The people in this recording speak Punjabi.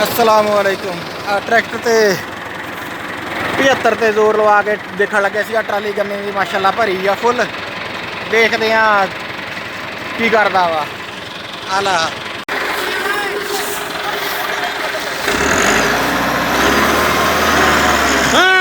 अस्सलामुअलैकुम। ट्रैक्टर ते 75 ਤੇ ਜ਼ੋਰ ਲਵਾ ਕੇ ਦੇਖਣ ਲੱਗਿਆ ਸੀਗਾ। ਟਰਾਲੀ ਗੰਨੇ ਦੀ ਮਾਸ਼ਾਅੱਲਾ ਭਰੀ ਆ ਫੁੱਲ। ਦੇਖਦੇ ਆ ਕੀ ਕਰਦਾ ਵਾ। ਆਲਾ ਹਾਂ